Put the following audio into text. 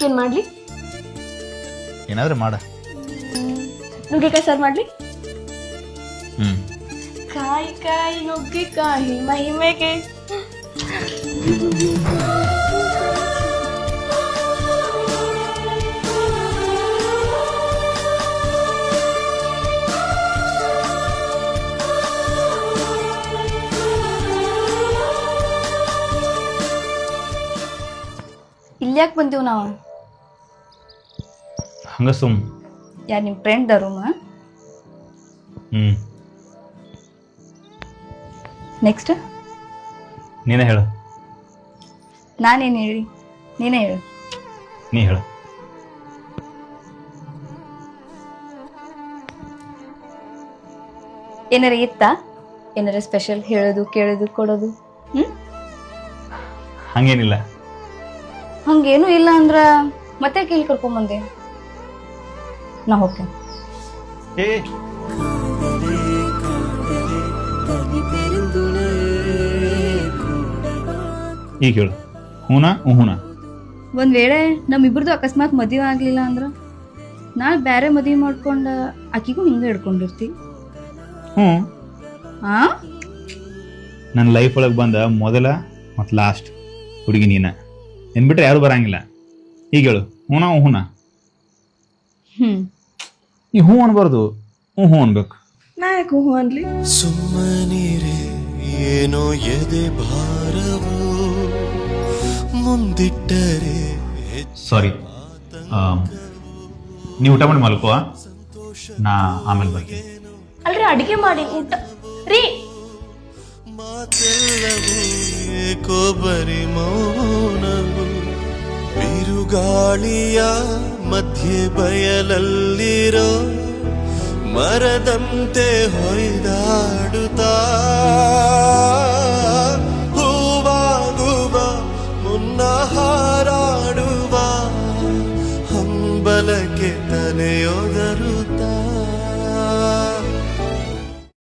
ಏನ್ ಮಾಡ್ಲಿ? ಏನಾದ್ರೂ ಮಾಡ. ನುಗ್ಗೆಕಾಯಿ ಸಾರು ಮಾಡ್ಲಿ? ಹ್ಮ್. ಕಾಯಿ ಕಾಯಿ ನುಗ್ಗೆಕಾಯಿ ಮಹಿಮೆಗೆ. ಇಲ್ಯಾಕೆ ಬಂದೀವಿ ನಾವು? ಹಂಗ ಸುಮ್. ಯಾರು ನಿಮ್ಮ ಫ್ರೆಂಡ್ ರೂಮ? ಹ್ಮ್. ನೆಕ್ಸ್ಟ್ ನೀನೇ ಹೇಳು. ನಾನೇನು ಹೇಳಿ? ನೀನೇ ಹೇಳು. ನೀ ಹೇಳು. ಏನಾರ ಇತ್ತಾ? ಏನಾರ ಸ್ಪೆಷಲ್ ಹೇಳೋದು ಕೇಳೋದು ಕೊಡೋದು? ಹಂಗೇನಿಲ್ಲ. ಹಂಗೇನು ಇಲ್ಲ ಅಂದ್ರ ಮತ್ತೆ ಕೇಳಿ ಕರ್ಕೊಂಬಂದೆ. ನಾ ಹೋಗ್ತೇನೆ. ಏ ಈಗ ಹೇಳು. ಹೂನಾ ಹೂನಾ? ಒಂದ್ ವೇಳೆ ನಮ್ಮಿಬ್ರದ್ದು ಅಕಸ್ಮಾತ್ ಮದುವೆ ಆಗ್ಲಿಲ್ಲ ಅಂದ್ರ ನಾಳೆ ಬೇರೆ ಮದುವೆ ಮಾಡ್ಕೊಂಡ ಆಕಿಗೂ ಹಿಂಗ ಹಿಡ್ಕೊಂಡಿರ್ತಿ. ಹ್ಞೂ. ಹಾ, ನನ್ನ ಲೈಫ್ ಒಳಗೆ ಬಂದ ಮೊದಲ ಮತ್ತು ಲಾಸ್ಟ್ ಹುಡುಗಿ ನೀನ. ಬಿಟ್ರೆ ಯಾರು ಬರಂಗಿಲ್ಲ. ಈಗ ಹೇಳು. ಹೂನಾ ಹೂನಾ? ಈ ಹೂ ಅನ್ಬಾರ್ದು, ಹ್ಞೂ ಅನ್ಬೇಕು. ನಾ ಯಾಕೆ ಹೂ ಅನ್ಲಿ? ಸುಮ್ಮನಿರೆ ಏನೋ ಎದೆ ಭಾರವು ಮುಂದಿಟ್ಟರೆ. ಸಾರಿ, ನೀವು ಊಟ ಮಾಡಿ ಮಲ್ಕೋ, ನಾ ಆಮೇಲೆ ಬರ್ತೀನಿ. ಅಲ್ರಿ ಅಡಿಗೆ ಮಾಡಿ ಊಟ ರೀ. ಮಾತೆಲ್ಲವೂ ಏಕೋ ಬರಿ ಮೌನವು ಬಿರುಗಾಳಿಯ ಮಧ್ಯೆ ಬಯಲಲ್ಲಿರೋ ಮರದಂತೆ ಹೊಯ್ದಾಡುವ